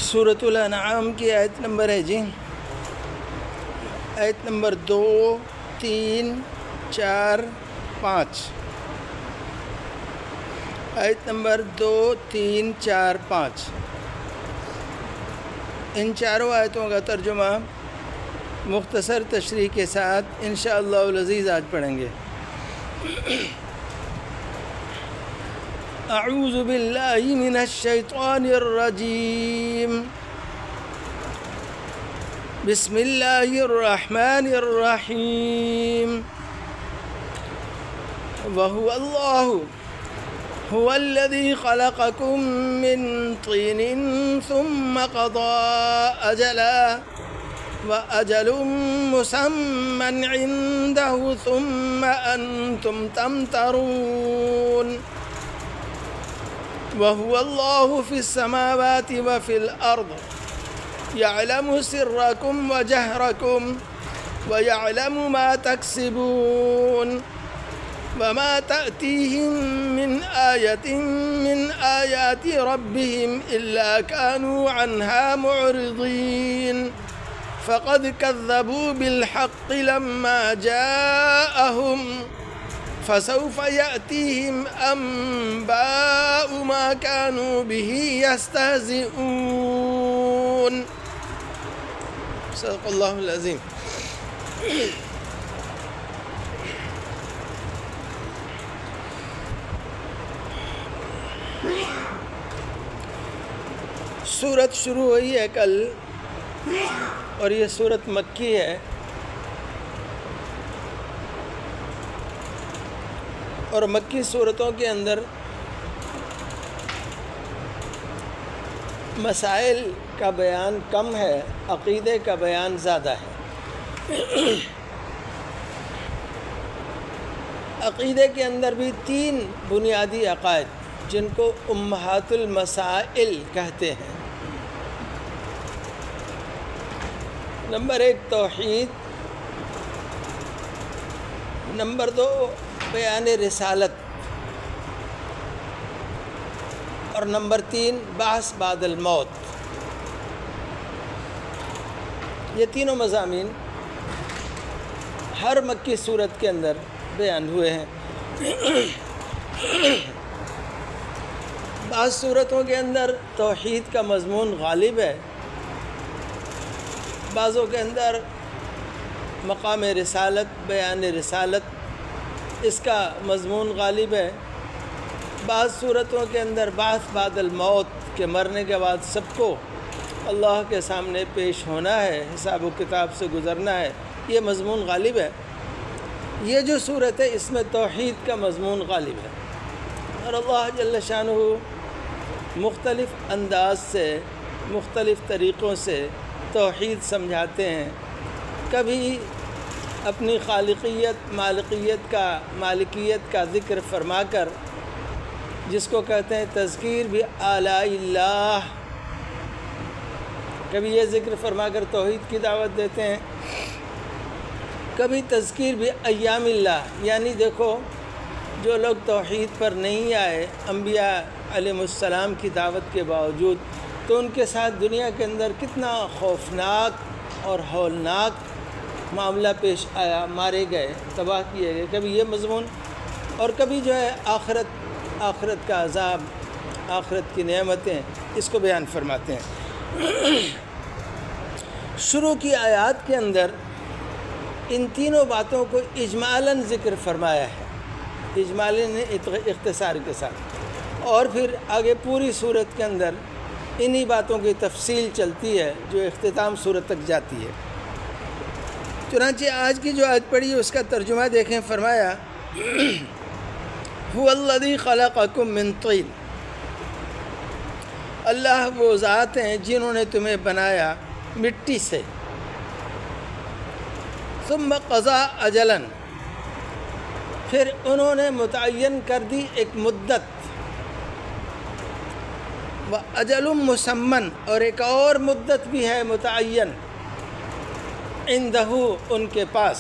سورۃ الانعام کی آیت نمبر ہے جی، آیت نمبر 2، 3، 4، 5۔ آیت نمبر 2، 3، 4، 5۔ ان چاروں آیتوں کا ترجمہ مختصر تشریح کے ساتھ انشاءاللہ العزیز آج پڑھیں گے۔ اعوذ باللہ من الشیطان الرجیم، بسم اللہ الرحمن الرحیم۔ وہو اللہ هو الذي خلقكم من طين ثم قضى أجلا وأجل مسمى عنده ثم أنتم تمترون۔ وهو الله في السماوات وفي الأرض يعلم سركم وجهركم ويعلم ما تكسبون وما تأتيهم من آية من آيات ربهم إلا كانوا عنها معرضين فقد كذبوا بالحق لما جاءهم فسوف يأتيهم أنباء ما كانوا به يستهزئون۔ صدق اللہ العظیم۔ سورت شروع ہوئی ہے کل، اور یہ سورت مکی ہے، اور مکی سورتوں کے اندر مسائل کا بیان کم ہے، عقیدے کا بیان زیادہ ہے۔ عقیدے کے اندر بھی 3 بنیادی عقائد جن کو امہات المسائل کہتے ہیں۔ نمبر 1 توحید، نمبر 2 بیان رسالت، اور نمبر 3 بعث بعد الموت۔ یہ تینوں مضامین ہر مکی صورت کے اندر بیان ہوئے ہیں۔ بعض صورتوں کے اندر توحید کا مضمون غالب ہے، بعضوں کے اندر مقام رسالت، بیان رسالت اس کا مضمون غالب ہے، بعض صورتوں کے اندر بعث بعد الموت کے مرنے کے بعد سب کو اللہ کے سامنے پیش ہونا ہے، حساب و کتاب سے گزرنا ہے، یہ مضمون غالب ہے۔ یہ جو صورت ہے اس میں توحید کا مضمون غالب ہے، اور اللہ جل شانہ مختلف انداز سے، مختلف طریقوں سے توحید سمجھاتے ہیں۔ کبھی اپنی خالقیت، مالکیت کا ذکر فرما کر، جس کو کہتے ہیں تذکیر بھی آلاء اللہ، کبھی یہ ذکر فرما کر توحید کی دعوت دیتے ہیں، کبھی تذکیر بھی ایام اللہ، یعنی دیکھو جو لوگ توحید پر نہیں آئے انبیاء علیہ السلام کی دعوت کے باوجود، تو ان کے ساتھ دنیا کے اندر کتنا خوفناک اور ہولناک معاملہ پیش آیا، مارے گئے، تباہ کیے گئے۔ کبھی یہ مضمون، اور کبھی جو ہے آخرت کا عذاب، آخرت کی نعمتیں، اس کو بیان فرماتے ہیں۔ شروع کی آیات کے اندر ان تینوں باتوں کو اجمالاً ذکر فرمایا ہے، اجمالاً اختصار کے ساتھ، اور پھر آگے پوری صورت کے اندر انہی باتوں کی تفصیل چلتی ہے جو اختتام صورت تک جاتی ہے۔ چنانچہ آج کی جو آیت پڑھی ہے اس کا ترجمہ دیکھیں، فرمایا هو الذی خلقکم من طین، اللہ وہ ذات ہیں جنہوں نے تمہیں بنایا مٹی سے، ثم قضا اجلا، پھر انہوں نے متعین کر دی ایک مدت، وَأَجَلٌ مُّسَمًّى، اور ایک اور مدت بھی ہے متعین، عندہ ان کے پاس،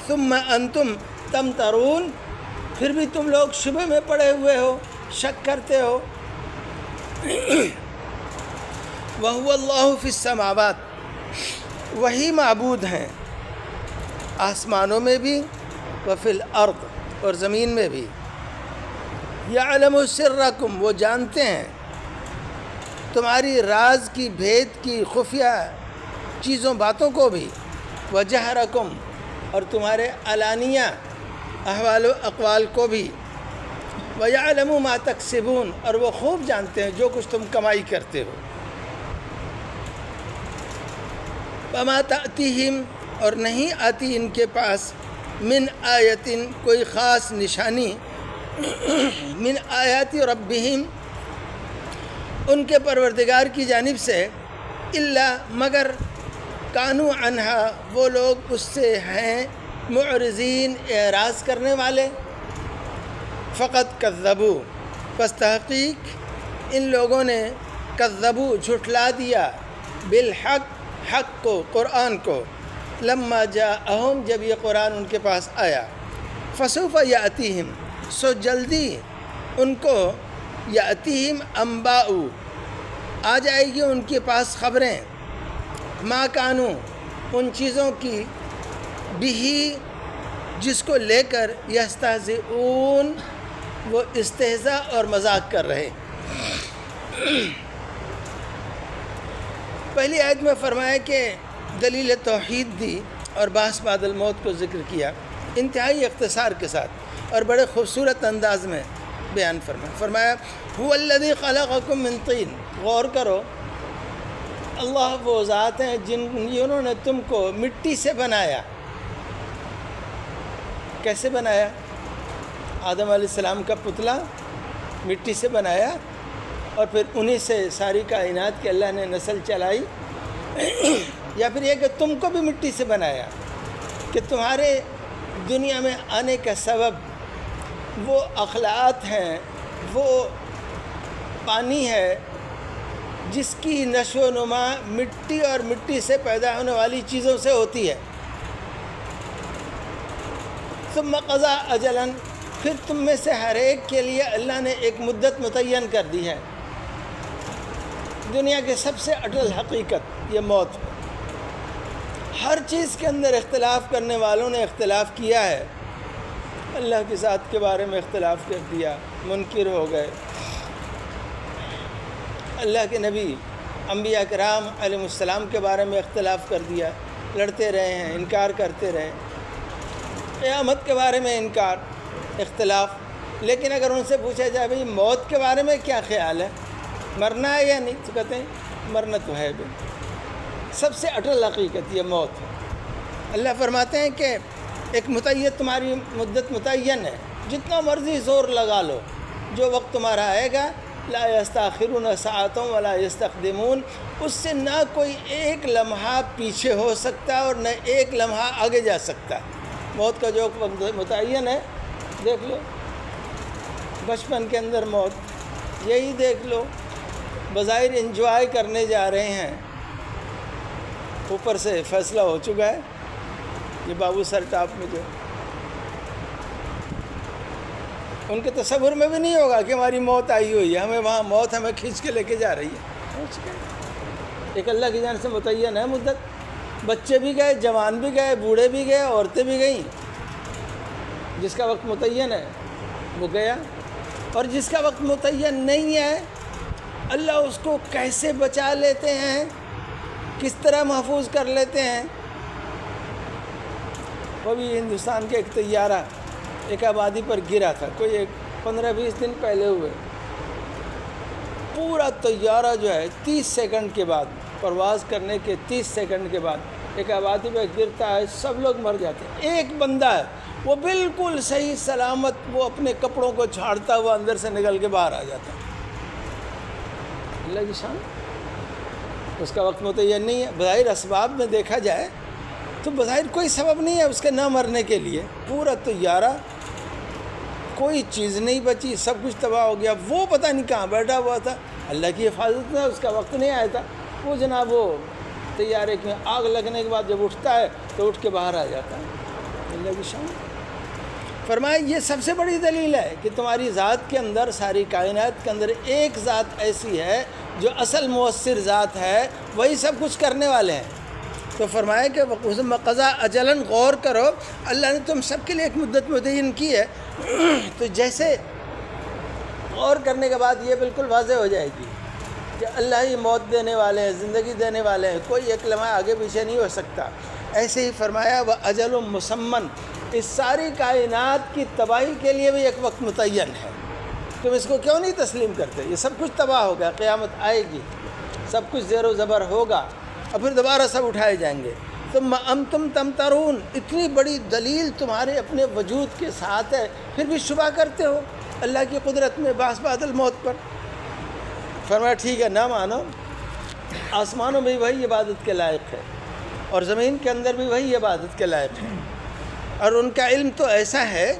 ثم انتم تمترون، پھر بھی تم لوگ شبہ میں پڑے ہوئے ہو، شک کرتے ہو، وَهُوَ اللَّهُ فِي السَّمَاوَاتِ، وہی معبود ہیں آسمانوں میں بھی، وفی الارض، اور زمین میں بھی۔ یعلم سرکم، وہ جانتے ہیں تمہاری راز کی، بھید کی، خفیہ چیزوں باتوں کو بھی، وجہرکم، اور تمہارے علانیہ احوال و اقوال کو بھی، ویعلم ما تکسبون، اور وہ خوب جانتے ہیں جو کچھ تم کمائی کرتے ہو۔ وما تأتیہم، اور نہیں آتی ان کے پاس، من آیتن، کوئی خاص نشانی، من آیات ربہم، ان کے پروردگار کی جانب سے، الا، مگر، کانو عنہا، وہ لوگ اس سے ہیں معرضین، اعراض کرنے والے۔ فقط کذبوا، پس تحقیق ان لوگوں نے، کذبوا، جھٹلا دیا، بالحق، حق کو، قرآن کو، لما جاءہم، جب یہ قرآن ان کے پاس آیا، فسوف یاتیہم، سو جلدی ان کو، یاتیہم انباء، آ جائے گی ان کے پاس خبریں، ما کانو، ان چیزوں کی، بھی، جس کو لے کر، یستہزئون، وہ استہزاء اور مذاق کر رہے۔ پہلی آیت میں فرمایا کہ دلیل توحید دی اور بعث بعد الموت کو ذکر کیا، انتہائی اختصار کے ساتھ اور بڑے خوبصورت انداز میں بیان فرمایا هو الذی خلقکم من طین، غور کرو، اللہ وہ ذات ہیں جنہوں نے تم کو مٹی سے بنایا۔ کیسے بنایا؟ آدم علیہ السلام کا پتلا مٹی سے بنایا، اور پھر انہی سے ساری کائنات کی اللہ نے نسل چلائی، یا پھر یہ کہ تم کو بھی مٹی سے بنایا، کہ تمہارے دنیا میں آنے کا سبب وہ اخلاقات ہیں، وہ پانی ہے جس کی نشو و نما مٹی اور مٹی سے پیدا ہونے والی چیزوں سے ہوتی ہے۔ ثم قضا اجلاً، پھر تم میں سے ہر ایک کے لیے اللہ نے ایک مدت متعین کر دی ہے۔ دنیا کے سب سے اٹل حقیقت یہ موت ہے۔ ہر چیز کے اندر اختلاف کرنے والوں نے اختلاف کیا ہے، اللہ کی ذات کے بارے میں اختلاف کر دیا، منکر ہو گئے۔ اللہ کے نبی انبیاء کرام علیہ السلام کے بارے میں اختلاف کر دیا، لڑتے رہے ہیں، انکار کرتے رہے۔ قیامت کے بارے میں انکار، اختلاف۔ لیکن اگر ان سے پوچھا جائے بھئی موت کے بارے میں کیا خیال ہے، مرنا ہے یا نہیں، تو کہتے ہیں مرنا تو ہے بھی۔ سب سے اٹل حقیقت یہ موت ہے۔ اللہ فرماتے ہیں کہ ایک متعین، تمہاری مدت متعین ہے، جتنا مرضی زور لگا لو، جو وقت تمہارا آئے گا، لا یستاخرون ساعۃ ولا یستقدمون، اس سے نہ کوئی ایک لمحہ پیچھے ہو سکتا اور نہ ایک لمحہ آگے جا سکتا۔ موت کا جو وقت متعین ہے، دیکھ لو بچپن کے اندر موت، یہی دیکھ لو، بظاہر انجوائے کرنے جا رہے ہیں، اوپر سے فیصلہ ہو چکا ہے۔ یہ بابو سر ٹاپ میں جو ان کے تصور میں بھی نہیں ہوگا کہ ہماری موت آئی ہوئی ہے، ہمیں وہاں موت ہمیں کھینچ کے لے کے جا رہی ہے۔ ایک اللہ کی جانب سے متعین ہے مدت۔ بچے بھی گئے، جوان بھی گئے، بوڑھے بھی گئے، عورتیں بھی گئیں۔ جس کا وقت متعین ہے وہ گیا، اور جس کا وقت متعین نہیں ہے اللہ اس کو کیسے بچا لیتے ہیں، کس طرح محفوظ کر لیتے ہیں۔ وہ بھی ہندوستان کے ایک طیارہ ایک آبادی پر گرا تھا، کوئی 15-20 دن پہلے ہوئے۔ پورا طیارہ جو ہے 30 سیکنڈ کے بعد، پرواز کرنے کے 30 سیکنڈ کے بعد ایک آبادی پہ گرتا ہے، سب لوگ مر جاتے ہیں۔ ایک بندہ ہے وہ بالکل صحیح سلامت، وہ اپنے کپڑوں کو جھاڑتا ہوا اندر سے نکل کے باہر آ جاتا ہے۔ اللہ کی شان، اس کا وقت متعین نہیں ہے۔ بظاہر اسباب میں دیکھا جائے تو بظاہر کوئی سبب نہیں ہے اس کے نہ مرنے کے لیے۔ پورا طیارہ، کوئی چیز نہیں بچی، سب کچھ تباہ ہو گیا۔ وہ پتہ نہیں کہاں بیٹھا ہوا تھا، اللہ کی حفاظت میں اس کا وقت نہیں آیا تھا۔ وہ جناب وہ طیارے میں آگ لگنے کے بعد جب اٹھتا ہے تو اٹھ کے باہر آ جاتا ہے۔ اللہ کی شان۔ فرمایا یہ سب سے بڑی دلیل ہے کہ تمہاری ذات کے اندر، ساری کائنات کے اندر ایک ذات ایسی ہے جو اصل مؤثر ذات ہے، وہی سب کچھ کرنے والے ہیں۔ تو فرمایا کہ قضا اجلاً، غور کرو، اللہ نے تم سب کے لیے ایک مدت متعین کی ہے۔ تو جیسے غور کرنے کے بعد یہ بالکل واضح ہو جائے گی کہ اللہ ہی موت دینے والے ہیں، زندگی دینے والے ہیں، کوئی ایک لمحہ آگے پیچھے نہیں ہو سکتا۔ ایسے ہی فرمایا وہ اجل مسمن، اس ساری کائنات کی تباہی کے لیے بھی ایک وقت متعین ہے۔ تم اس کو کیوں نہیں تسلیم کرتے؟ یہ سب کچھ تباہ ہوگا، قیامت آئے گی، سب کچھ زیر و زبر ہوگا، اور پھر دوبارہ سب اٹھائے جائیں گے۔ تم تمترون، اتنی بڑی دلیل تمہارے اپنے وجود کے ساتھ ہے، پھر بھی شبہ کرتے ہو اللہ کی قدرت میں بعث بعد الموت پر۔ فرمایا ٹھیک ہے، نہ مانو، آسمانوں میں وہی عبادت کے لائق ہے اور زمین کے اندر بھی وہی عبادت کے لائق ہے، اور ان کا علم تو ایسا ہے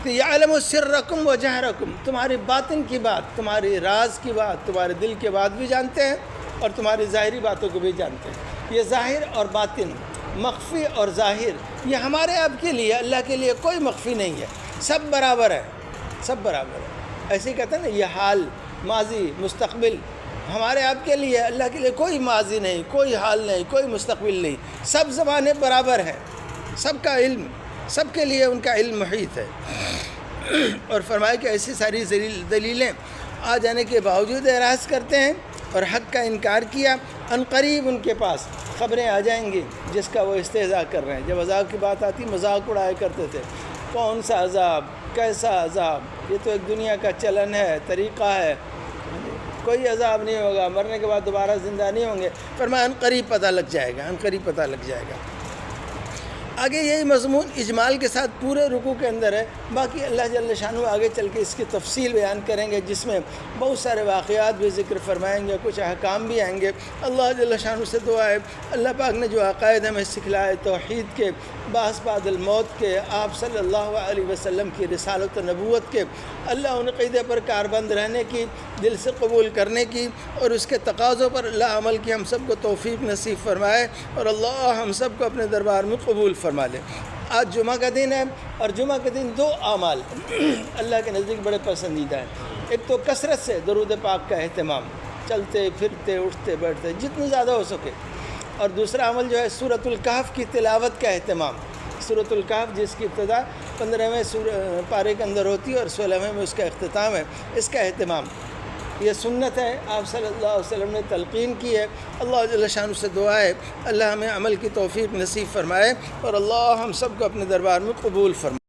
کہ یعلم سرکم و جہرکم، تمہاری باطن کی بات، تمہاری راز کی بات، تمہارے دل کے بات بھی جانتے ہیں اور تمہاری ظاہری باتوں کو بھی جانتے ہیں۔ یہ ظاہر اور باطن، مخفی اور ظاہر، یہ ہمارے آپ کے لیے، اللہ کے لیے کوئی مخفی نہیں ہے، سب برابر ہے، سب برابر ہے۔ ایسے ہی کہتے ہیں نا، یہ حال، ماضی، مستقبل، ہمارے آپ کے لیے، اللہ کے لیے کوئی ماضی نہیں، کوئی حال نہیں، کوئی مستقبل نہیں، سب زمانے برابر ہیں، سب کا علم، سب کے لیے ان کا علم محیط ہے۔ اور فرمایا کہ ایسی ساری دلیلیں آ جانے کے باوجود اعراض کرتے ہیں اور حق کا انکار کیا۔ ان قریب ان کے پاس خبریں آ جائیں گی جس کا وہ استہزاء کر رہے ہیں۔ جب عذاب کی بات آتی، مذاق اڑایا کرتے تھے، کون سا عذاب، کیسا عذاب، یہ تو ایک دنیا کا چلن ہے، طریقہ ہے، کوئی عذاب نہیں ہوگا، مرنے کے بعد دوبارہ زندہ نہیں ہوں گے۔ فرمایا ان قریب پتہ لگ جائے گا، ان قریب پتہ لگ جائے گا۔ آگے یہی مضمون اجمال کے ساتھ پورے رکوع کے اندر ہے، باقی اللہ جل شانہ آگے چل کے اس کی تفصیل بیان کریں گے، جس میں بہت سارے واقعات بھی ذکر فرمائیں گے، کچھ احکام بھی آئیں گے۔ اللہ جل شانہ سے دعا ہے اللہ پاک نے جو عقائد ہمیں سکھلائے، توحید کے، بعث بعد الموت کے، آپ صلی اللہ علیہ وسلم کی رسالت و نبوت کے، اللہ ان عقیدے پر کاربند رہنے کی، دل سے قبول کرنے کی، اور اس کے تقاضوں پر اللہ عمل کی ہم سب کو توفیق نصیب فرمائے، اور اللہ ہم سب کو اپنے دربار میں قبول فرما لے۔ آج جمعہ کا دن ہے، اور جمعہ کے دن دو اعمال اللہ کے نزدیک بڑے پسندیدہ ہیں۔ ایک تو کثرت سے درود پاک کا اہتمام، چلتے پھرتے اٹھتے بیٹھتے جتنی زیادہ ہو سکے، اور دوسرا عمل جو ہے سورۃ الکہف کی تلاوت کا اہتمام۔ سورۃ الکہف جس کی ابتدا 15ویں پارے کے اندر ہوتی ہے اور 16ویں میں اس کا اختتام ہے، اس کا اہتمام، یہ سنت ہے، آپ صلی اللہ علیہ وسلم نے تلقین کی ہے۔ اللہ جل شانہ سے دعا ہے اللہ ہمیں عمل کی توفیق نصیب فرمائے، اور اللہ ہم سب کو اپنے دربار میں قبول فرمائے۔